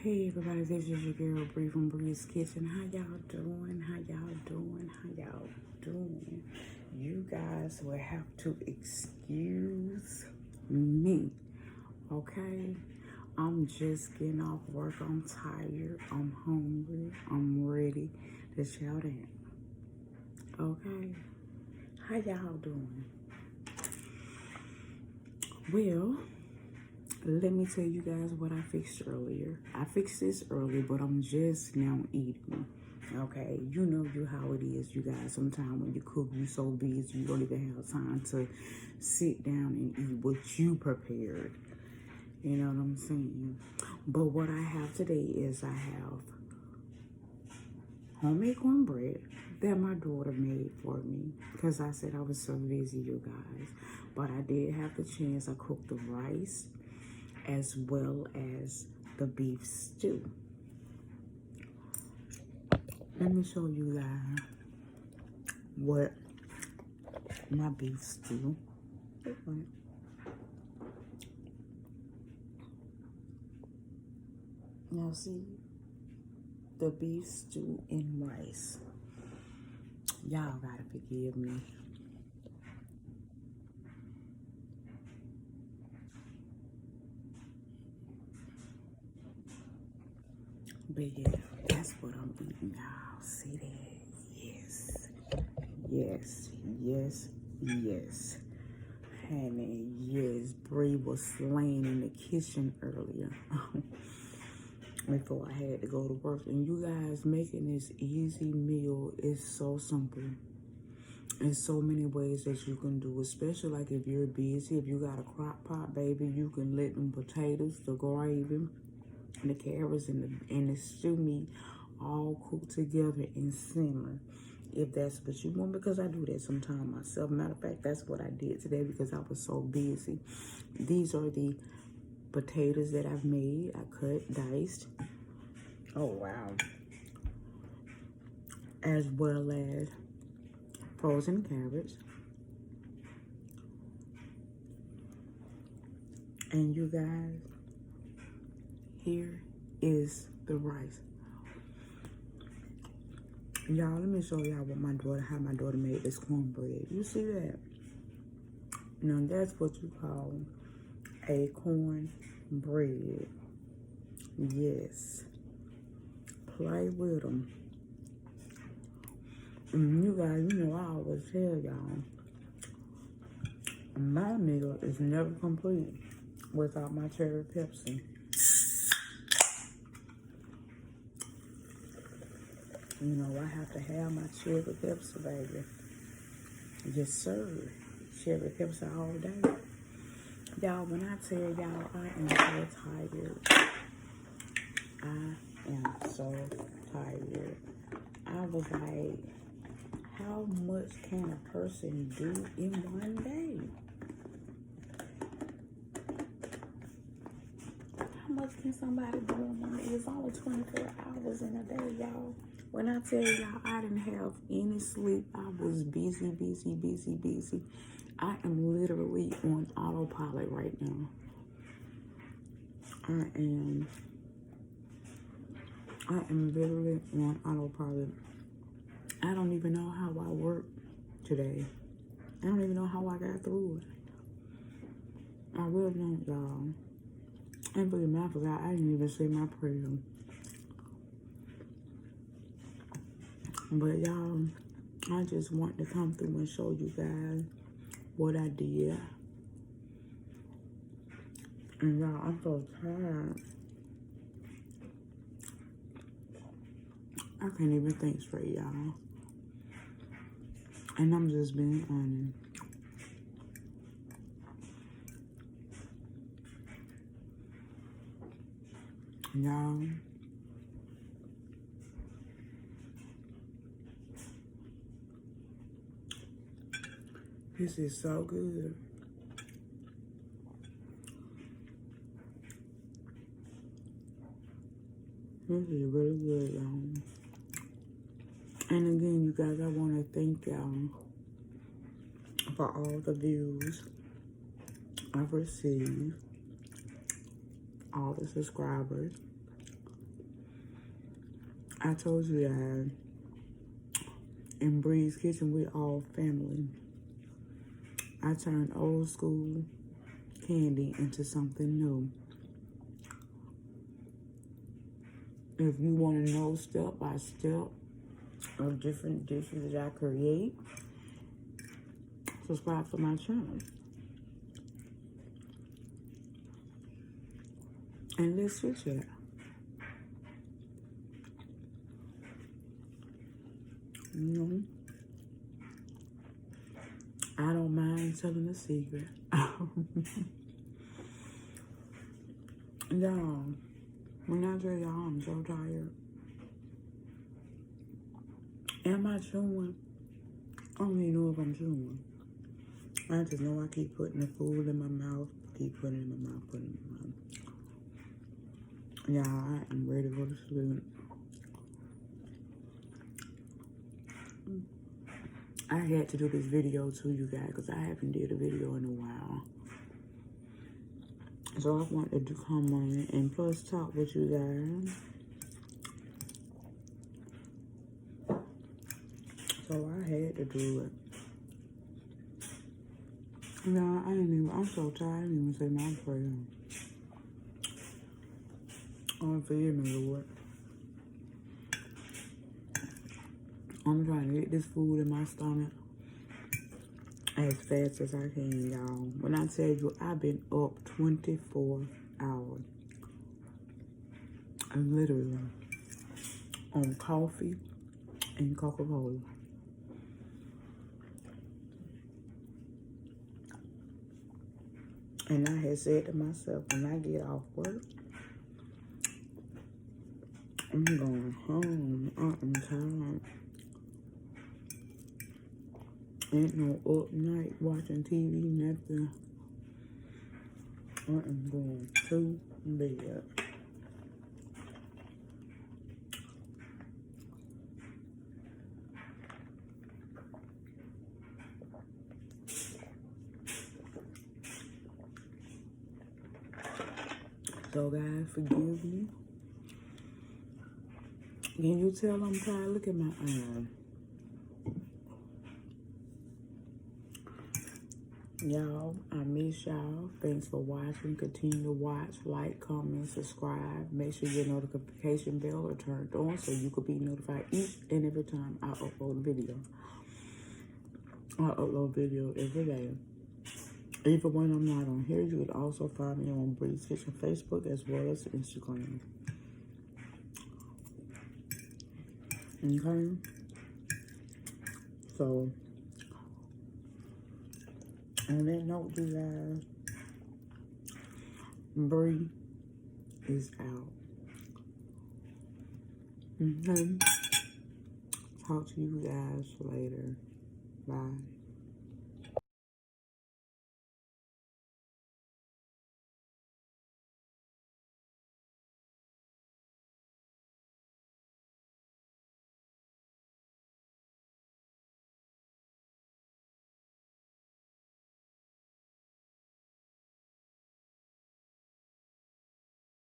Hey everybody, this is your girl Bree from Bree's Kitchen. How y'all doing? How y'all doing? How y'all doing? You guys will have to excuse me, okay? I'm just getting off work. I'm tired. I'm hungry. I'm ready to shout out. Okay? How y'all doing? Well, let me tell you guys what I fixed earlier. I fixed this early, but I'm just now eating. Okay, you know how it is, you guys. Sometimes when you cook, you so busy, you don't even have time to sit down and eat what you prepared. You know what I'm saying? But what I have today is I have homemade cornbread that my daughter made for me because I said I was so busy, you guys. But I did have the chance. I cooked the rice as well as the beef stew. Let me show you guys what my beef stew looks like. Now see, the beef stew and rice. Y'all gotta forgive me. But yeah, that's what I'm eating, y'all. See that? Yes. Yes. Yes. Yes. Honey, yes. Bree was slaying in the kitchen earlier. Before I had to go to work. And you guys, making this easy meal is so simple. There's so many ways that you can do, especially like if you're busy, if you got a crock pot, baby, you can let them potatoes, the gravy, the carrots, and the stew meat all cook together and simmer. If that's what you want, because I do that sometimes myself. Matter of fact, that's what I did today because I was so busy. These are the potatoes that I've made. I cut, diced. Oh, wow. As well as frozen carrots. And you guys, here is the rice. Y'all, let me show y'all how my daughter made this cornbread. You see that? Now that's what you call a cornbread. Yes. Play with them. And you guys, you know I always tell y'all, my meal is never complete without my cherry Pepsi. You know, I have to have my cherry Pepsi, baby. Yes, sir. Cherry Pepsi all day. Y'all, when I tell y'all I am so tired. I am so tired. I was like, how much can a person do in one day? How much can somebody do in one day? It's only 24 hours in a day, y'all. When I tell y'all I didn't have any sleep, I was busy, busy, busy, busy. I am literally on autopilot right now. I am literally on autopilot. I don't even know how I worked today. I don't even know how I got through it. I really don't, y'all. And for the matter of fact, I didn't even say my prayer. But y'all, I just want to come through and show you guys what I did. And y'all, I'm so tired. I can't even think straight, y'all. And I'm just being honest. Y'all, this is so good. This is really good, y'all. And again, you guys, I want to thank y'all for all the views I've received, all the subscribers. I told you guys, in Bree's Kitchen, we all family. I turned old school candy into something new. If you want to know step by step of different dishes that I create, subscribe to my channel. And let's switch it. You know, I don't mind telling a secret. Y'all, when I tell y'all I'm so tired. Am I chewing? I don't even know if I'm chewing. I just know I keep putting the food in my mouth, keep putting it in my mouth, putting it in my mouth. Y'all, I am ready to go to sleep. I had to do this video to you guys because I haven't did a video in a while. So I wanted to come on and plus talk with you guys. So I had to do it. No, I'm so tired, I didn't even say my prayer. Oh, forgive me, Lord. I'm trying to get this food in my stomach as fast as I can, y'all. When I tell you, I've been up 24 hours. I'm literally on coffee and Coca-Cola. And I had said to myself, when I get off work, I'm going home. I'm tired. Ain't no up night watching TV, nothing. I'm going to bed. So guys, forgive me. Can you tell I'm tired? Look at my eyes. Y'all, I miss y'all. Thanks for watching. Continue to watch, like, comment, subscribe. Make sure your notification bell are turned on so you could be notified each and every time I upload a video. I upload video every day. Even when I'm not on here, you can also find me on Bree's Kitchen Facebook as well as Instagram. Okay? So, on that note, you guys, Bree is out. Okay? Talk to you guys later. Bye.